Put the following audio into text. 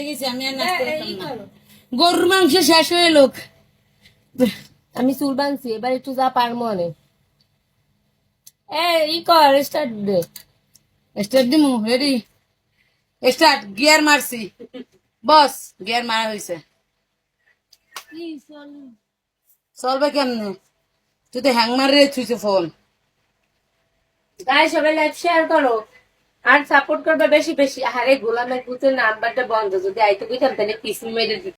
গেছি আমি আর নাচতে পারতাম না। গরুর মাংস শেষ হয়ে লোক আমি চুল বানছি এবার একটু যা পারবো অনেক ই কর স্টার্ট দে স্টার্ট দিমু রেডি স্টার্ট গিয়ার মারছি বস গিয়ার মারা হয়েছে চলবে কেমনে তুই তো হ্যাং মারে থুইছে ফোন গাই সবাই লাইক শেয়ার করো আর সাপোর্ট করবে বেশি বেশি আরে গোলামের ভূতের নাম্বারটা বন্ধ যদি আইতে বুঝতাম তাহলে পিছু মেরে দিত